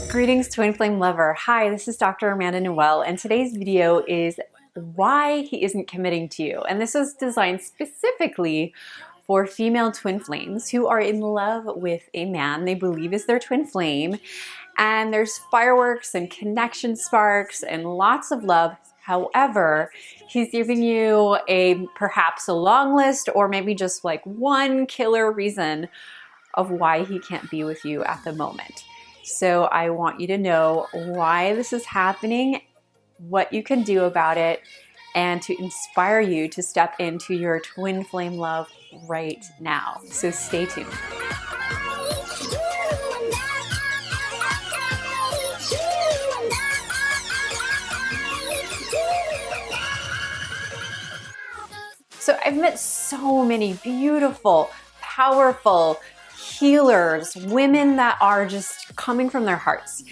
Greetings, Twin Flame Lover. Hi, this is Dr. Amanda Noel, and today's video is why he isn't committing to you. And this is designed specifically for female twin flames who are in love with a man they believe is their twin flame. And there's fireworks and connection sparks and lots of love. However, he's giving you perhaps a long list or maybe just like one killer reason of why he can't be with you at the moment. So I want you to know why this is happening, what you can do about it, and to inspire you to step into your twin flame love right now. So stay tuned. So I've met so many beautiful, powerful healers, women that are just coming from their hearts.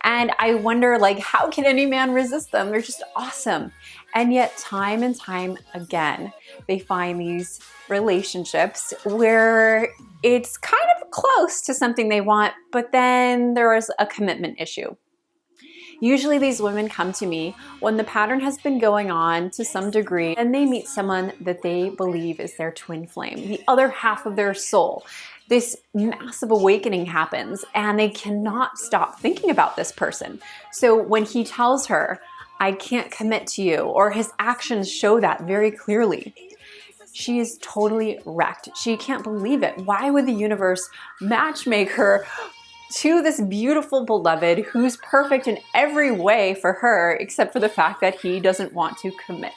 And I wonder, like, how can any man resist them? They're just awesome. And yet time and time again, they find these relationships where it's kind of close to something they want, but then there is a commitment issue. Usually these women come to me when the pattern has been going on to some degree and they meet someone that they believe is their twin flame, the other half of their soul. This massive awakening happens and they cannot stop thinking about this person. So when he tells her, I can't commit to you, or his actions show that very clearly, she is totally wrecked. She can't believe it. Why would the universe matchmake her to this beautiful beloved who's perfect in every way for her, except for the fact that he doesn't want to commit?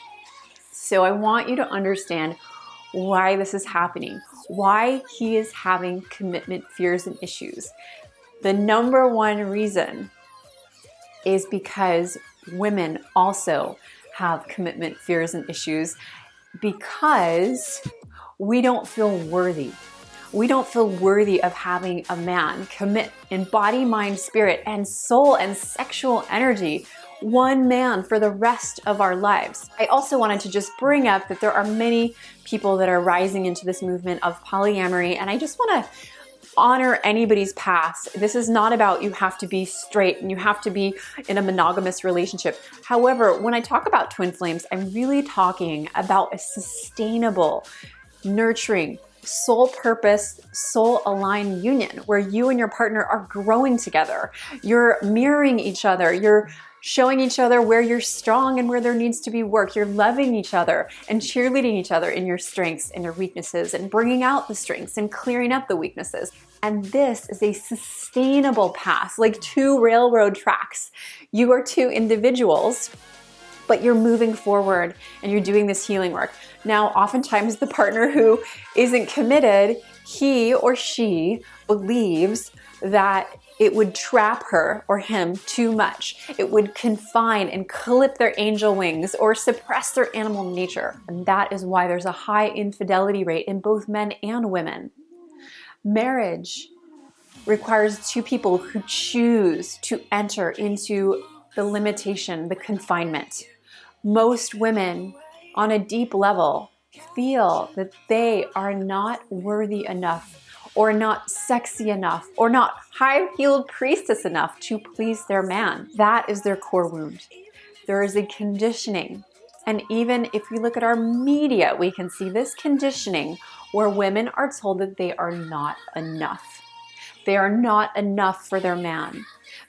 So I want you to understand why this is happening, why he is having commitment fears and issues. The number one reason is because women also have commitment fears and issues because we don't feel worthy. We don't feel worthy of having a man commit in body, mind, spirit, and soul and sexual energy, one man for the rest of our lives. I also wanted to just bring up that there are many people that are rising into this movement of polyamory, and I just want to honor anybody's path. This is not about you have to be straight and you have to be in a monogamous relationship. However, when I talk about twin flames, I'm really talking about a sustainable, nurturing, soul purpose, soul aligned union where you and your partner are growing together. You're mirroring each other. You're showing each other where you're strong and where there needs to be work. You're loving each other and cheerleading each other in your strengths and your weaknesses and bringing out the strengths and clearing up the weaknesses. And this is a sustainable path, like two railroad tracks. You are two individuals, but you're moving forward and you're doing this healing work. Now, oftentimes the partner who isn't committed, he or she believes that it would trap her or him too much. It would confine and clip their angel wings or suppress their animal nature. And that is why there's a high infidelity rate in both men and women. Marriage requires two people who choose to enter into the limitation, the confinement. Most women on a deep level feel that they are not worthy enough or not sexy enough or not high-heeled priestess enough to please their man. That is their core wound. There is a conditioning. And even if we look at our media, we can see this conditioning where women are told that they are not enough. They are not enough for their man.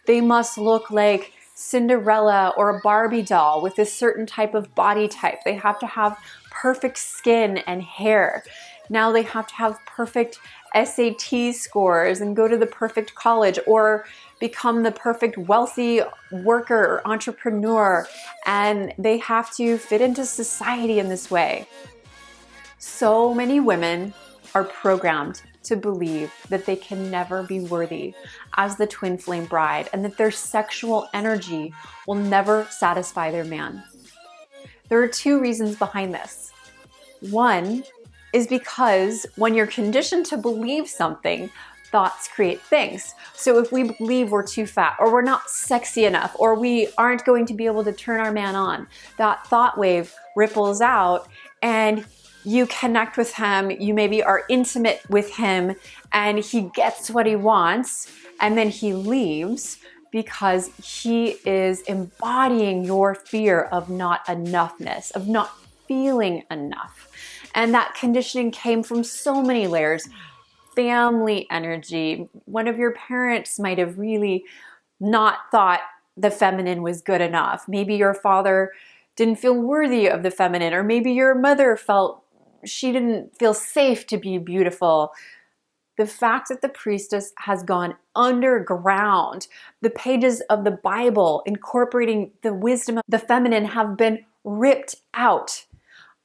They must look like Cinderella or a Barbie doll with a certain type of body type. They have to have perfect skin and hair. Now they have to have perfect SAT scores and go to the perfect college or become the perfect wealthy worker or entrepreneur. And they have to fit into society in this way. So many women are programmed to believe that they can never be worthy as the twin flame bride and that their sexual energy will never satisfy their man. There are two reasons behind this. One is because when you're conditioned to believe something, thoughts create things. So if we believe we're too fat or we're not sexy enough or we aren't going to be able to turn our man on, that thought wave ripples out and you connect with him, you maybe are intimate with him and he gets what he wants and then he leaves. because he is embodying your fear of not enoughness, of not feeling enough. And that conditioning came from so many layers. Family energy. One of your parents might have really not thought the feminine was good enough. Maybe your father didn't feel worthy of the feminine, or maybe your mother felt she didn't feel safe to be beautiful. The fact that the priestess has gone underground, the pages of the Bible incorporating the wisdom of the feminine have been ripped out.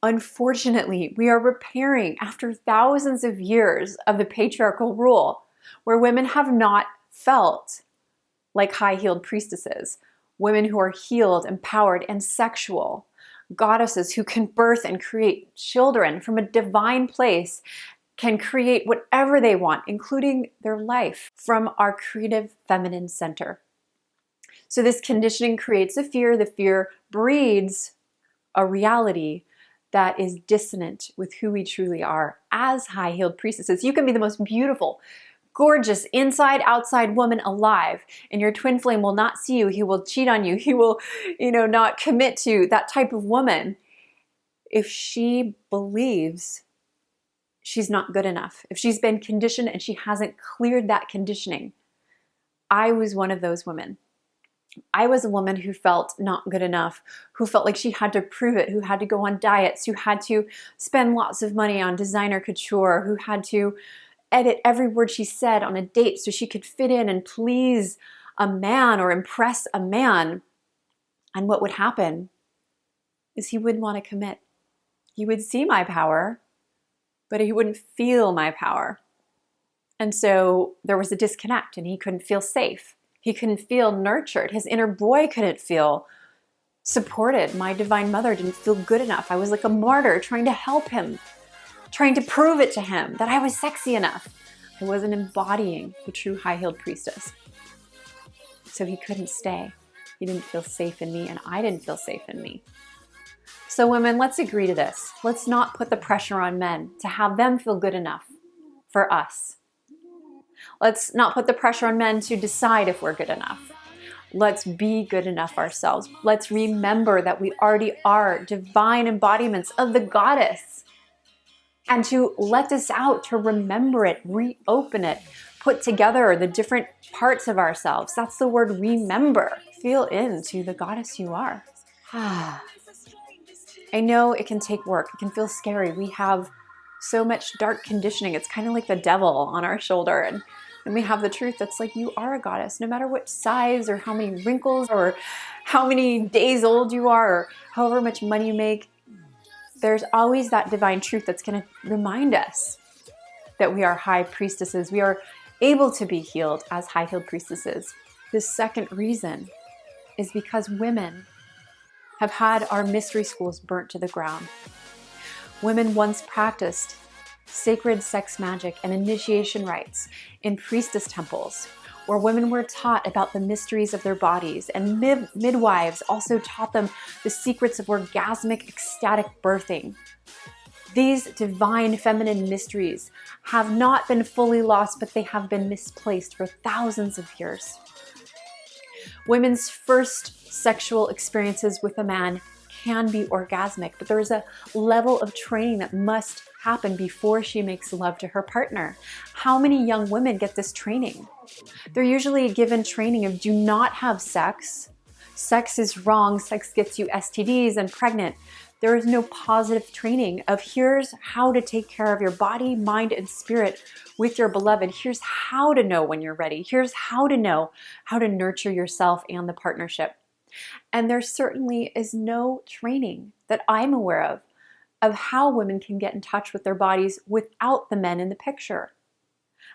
Unfortunately, we are repairing after thousands of years of the patriarchal rule, where women have not felt like high-heeled priestesses, women who are healed, empowered, and sexual, goddesses who can birth and create children from a divine place, can create whatever they want, including their life, from our creative feminine center. So this conditioning creates a fear. The fear breeds a reality that is dissonant with who we truly are as high-heeled priestesses. You can be the most beautiful, gorgeous, inside, outside woman alive, and your twin flame will not see you. He will cheat on you. He will, not commit to that type of woman if she believes she's not good enough, if she's been conditioned and she hasn't cleared that conditioning. I was one of those women. I was a woman who felt not good enough, who felt like she had to prove it, who had to go on diets, who had to spend lots of money on designer couture, who had to edit every word she said on a date so she could fit in and please a man or impress a man. And what would happen is he wouldn't want to commit. He would see my power, but he wouldn't feel my power. And so there was a disconnect, and he couldn't feel safe. He couldn't feel nurtured. His inner boy couldn't feel supported. My divine mother didn't feel good enough. I was like a martyr trying to help him, trying to prove it to him that I was sexy enough. I wasn't embodying the true high-heeled priestess. So he couldn't stay. He didn't feel safe in me, and I didn't feel safe in me. So women, let's agree to this. Let's not put the pressure on men to have them feel good enough for us. Let's not put the pressure on men to decide if we're good enough. Let's be good enough ourselves. Let's remember that we already are divine embodiments of the goddess. And to let this out, to remember it, reopen it, put together the different parts of ourselves. That's the word remember. Feel into the goddess you are. I know it can take work. It can feel scary. We have so much dark conditioning. It's kind of like the devil on our shoulder. And we have the truth that's like, you are a goddess, no matter what size or how many wrinkles or how many days old you are or however much money you make. There's always that divine truth that's going to remind us that we are high priestesses. We are able to be healed as high-heeled priestesses. The second reason is because women have had our mystery schools burnt to the ground. Women once practiced sacred sex magic and initiation rites in priestess temples, where women were taught about the mysteries of their bodies, and midwives also taught them the secrets of orgasmic, ecstatic birthing. These divine feminine mysteries have not been fully lost, but they have been misplaced for thousands of years. Women's first sexual experiences with a man can be orgasmic, but there is a level of training that must happen before she makes love to her partner. How many young women get this training? They're usually given training of do not have sex. Sex is wrong. Sex gets you STDs and pregnant. There is no positive training of here's how to take care of your body, mind, and spirit with your beloved. Here's how to know when you're ready. Here's how to know how to nurture yourself and the partnership. And there certainly is no training that I'm aware of how women can get in touch with their bodies without the men in the picture.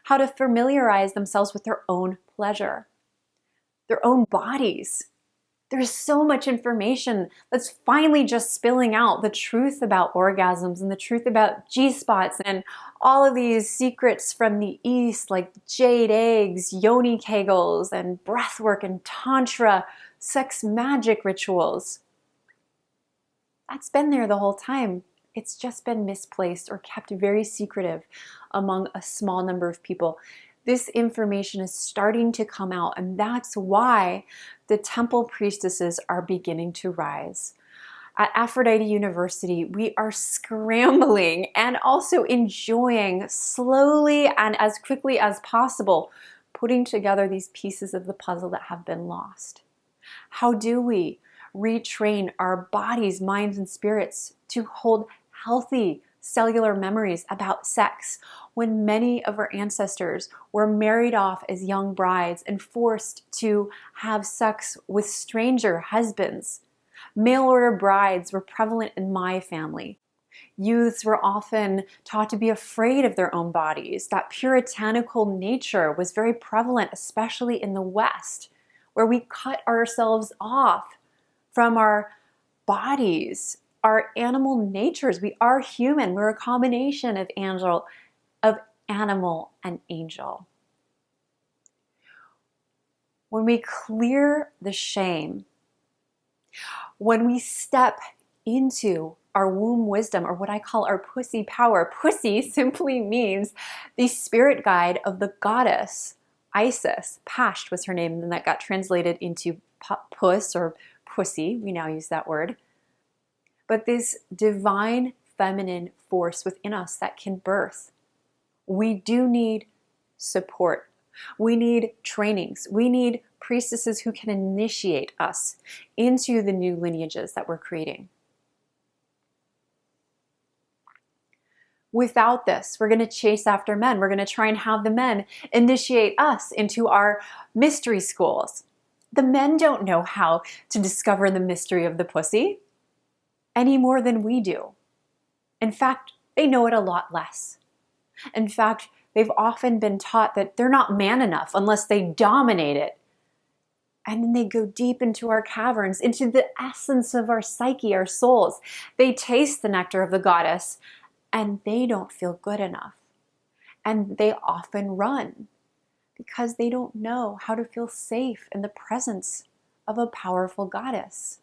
How to familiarize themselves with their own pleasure, their own bodies. There's so much information that's finally just spilling out, the truth about orgasms and the truth about G-spots and all of these secrets from the East, like jade eggs, yoni kegels, and breath work and tantra, sex magic rituals. That's been there the whole time. It's just been misplaced or kept very secretive among a small number of people. This information is starting to come out, and that's why the temple priestesses are beginning to rise. At Aphrodite University, we are scrambling and also enjoying slowly and as quickly as possible putting together these pieces of the puzzle that have been lost. How do we retrain our bodies, minds, and spirits to hold healthy cellular memories about sex when many of our ancestors were married off as young brides and forced to have sex with stranger husbands? Mail order brides were prevalent in my family. Youths were often taught to be afraid of their own bodies. That puritanical nature was very prevalent, especially in the West, where we cut ourselves off from our bodies, our animal natures. We are human. We're a combination of animal and angel. When we clear the shame, when we step into our womb wisdom, or what I call our pussy power. Pussy simply means the spirit guide of the goddess Isis. Pasht was her name, and then that got translated into puss or pussy. We now use that word. But this divine feminine force within us that can birth. We do need support. We need trainings. We need priestesses who can initiate us into the new lineages that we're creating. Without this, we're going to chase after men. We're going to try and have the men initiate us into our mystery schools. The men don't know how to discover the mystery of the pussy any more than we do. In fact, they know it a lot less. In fact, they've often been taught that they're not man enough unless they dominate it. And then they go deep into our caverns, into the essence of our psyche, our souls. They taste the nectar of the goddess, and they don't feel good enough. And they often run because they don't know how to feel safe in the presence of a powerful goddess.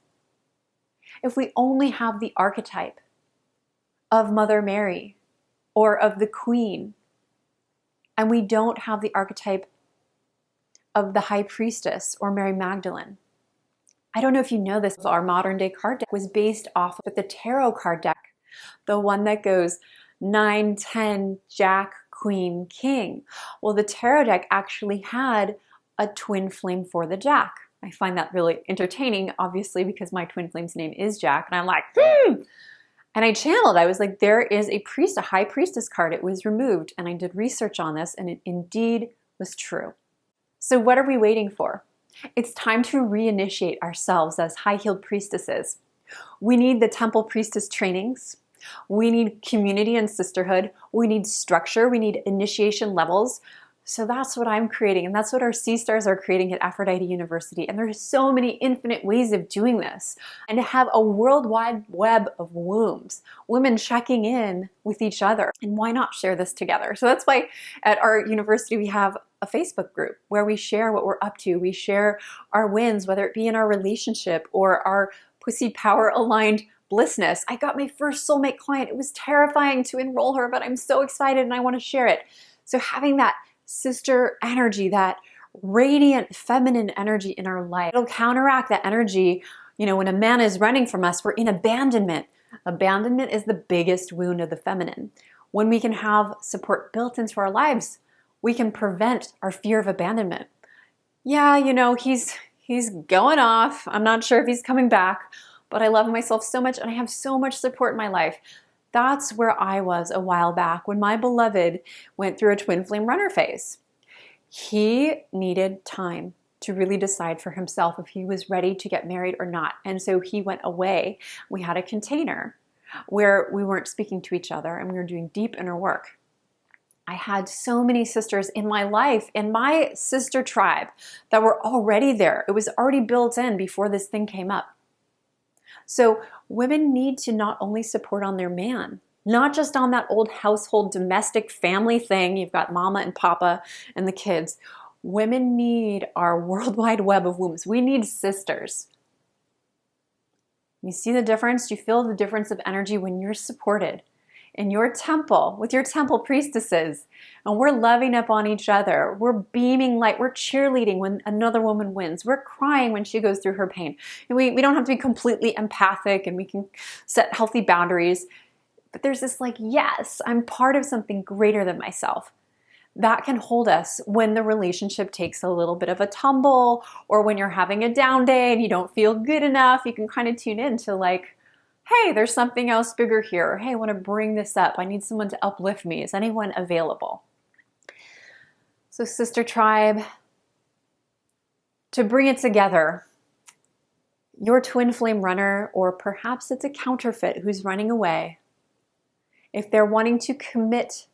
If we only have the archetype of Mother Mary or of the Queen, and we don't have the archetype of the High Priestess or Mary Magdalene. I don't know if you know this, our modern day card deck was based off of the tarot card deck, the one that goes 9, 10, Jack, Queen, King. Well, the tarot deck actually had a twin flame for the Jack. I find that really entertaining, obviously, because my twin flame's name is Jack, and I'm like, And I channeled, I was like, there is a High Priestess card. It was removed, and I did research on this, and it indeed was true. So what are we waiting for? It's time to reinitiate ourselves as high-heeled priestesses. We need the temple priestess trainings. We need community and sisterhood. We need structure. We need initiation levels. So that's what I'm creating, and that's what our Sea Stars are creating at Aphrodite University. And there's so many infinite ways of doing this. And to have a worldwide web of wombs, women checking in with each other. And why not share this together? So that's why at our university we have a Facebook group where we share what we're up to. We share our wins, whether it be in our relationship or our pussy power aligned blissness. I got my first soulmate client. It was terrifying to enroll her, but I'm so excited and I want to share it. So having that sister energy, that radiant feminine energy in our life, it'll counteract that energy. You know, when a man is running from us, we're in abandonment. Abandonment is the biggest wound of the feminine. When we can have support built into our lives, we can prevent our fear of abandonment. Yeah, you know, he's going off. I'm not sure if he's coming back, but I love myself so much and I have so much support in my life. That's where I was a while back when my beloved went through a twin flame runner phase. He needed time to really decide for himself if he was ready to get married or not. And so he went away. We had a container where we weren't speaking to each other and we were doing deep inner work. I had so many sisters in my life, in my sister tribe, that were already there. It was already built in before this thing came up. So women need to not only support on their man, not just on that old household domestic family thing. You've got mama and papa and the kids. Women need our worldwide web of wombs. We need sisters. You see the difference? You feel the difference of energy when you're supported in your temple with your temple priestesses, and we're loving up on each other. We're beaming light. We're cheerleading when another woman wins. We're crying when she goes through her pain. And we don't have to be completely empathic, and we can set healthy boundaries. But there's this like, yes, I'm part of something greater than myself. That can hold us when the relationship takes a little bit of a tumble, or when you're having a down day and you don't feel good enough. You can kind of tune in to like, hey, there's something else bigger here. Or, hey, I want to bring this up. I need someone to uplift me. Is anyone available? So Sister Tribe, to bring it together, your twin flame runner, or perhaps it's a counterfeit who's running away, if they're wanting to commit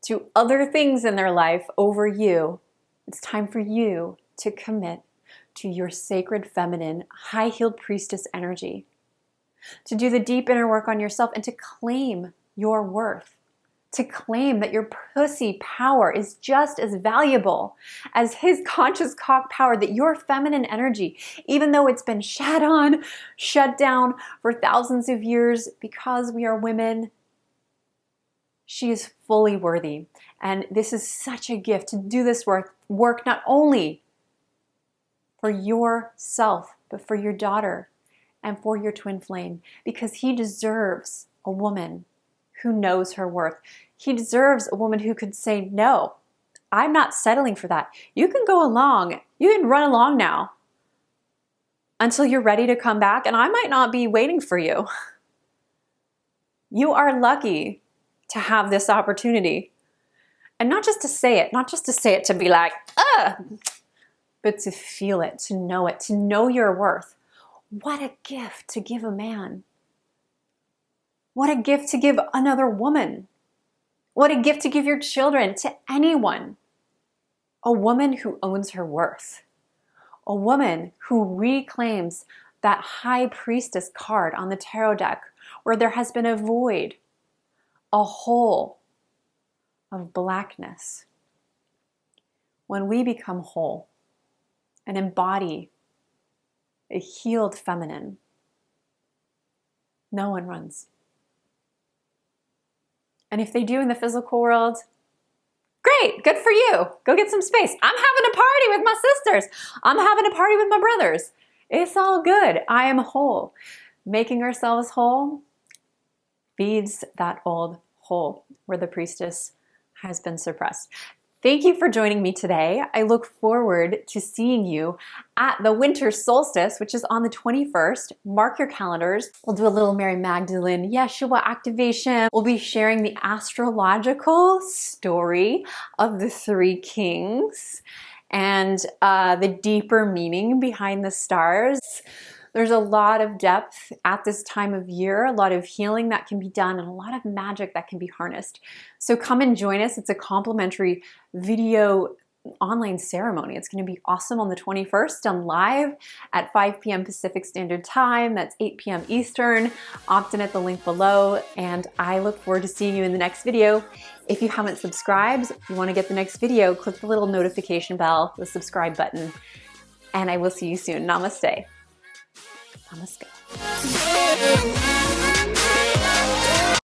to other things in their life over you, it's time for you to commit to your sacred feminine, high-heeled priestess energy, to do the deep inner work on yourself and to claim your worth, to claim that your pussy power is just as valuable as his conscious cock power, that your feminine energy, even though it's been shat on, shut down for thousands of years because we are women, she is fully worthy. And this is such a gift to do this work not only for yourself, but for your daughter and for your twin flame, because he deserves a woman who knows her worth. He deserves a woman who could say, no, I'm not settling for that. You can go along. You can run along now until you're ready to come back, and I might not be waiting for you. You are lucky to have this opportunity. And not just to say it, to be like, but to feel it, to know your worth. What a gift to give a man. What a gift to give another woman. What a gift to give your children, to anyone. A woman who owns her worth. A woman who reclaims that high priestess card on the tarot deck where there has been a void, a hole of blackness. When we become whole and embody a healed feminine, no one runs. And if they do in the physical world, great, good for you. Go get some space. I'm having a party with my sisters. I'm having a party with my brothers. It's all good. I am whole. Making ourselves whole feeds that old hole where the priestess has been suppressed. Thank you for joining me today. I look forward to seeing you at the winter solstice, which is on the 21st. Mark your calendars. We'll do a little Mary Magdalene and Yeshua activation. We'll be sharing the astrological story of the three kings and the deeper meaning behind the stars. There's a lot of depth at this time of year, a lot of healing that can be done, and a lot of magic that can be harnessed. So come and join us. It's a complimentary video online ceremony. It's going to be awesome on the 21st, done live at 5 p.m. Pacific Standard Time. That's 8 p.m. Eastern. Opt in at the link below, and I look forward to seeing you in the next video. If you haven't subscribed, if you want to get the next video, click the little notification bell, the subscribe button, and I will see you soon. Namaste. Namaste.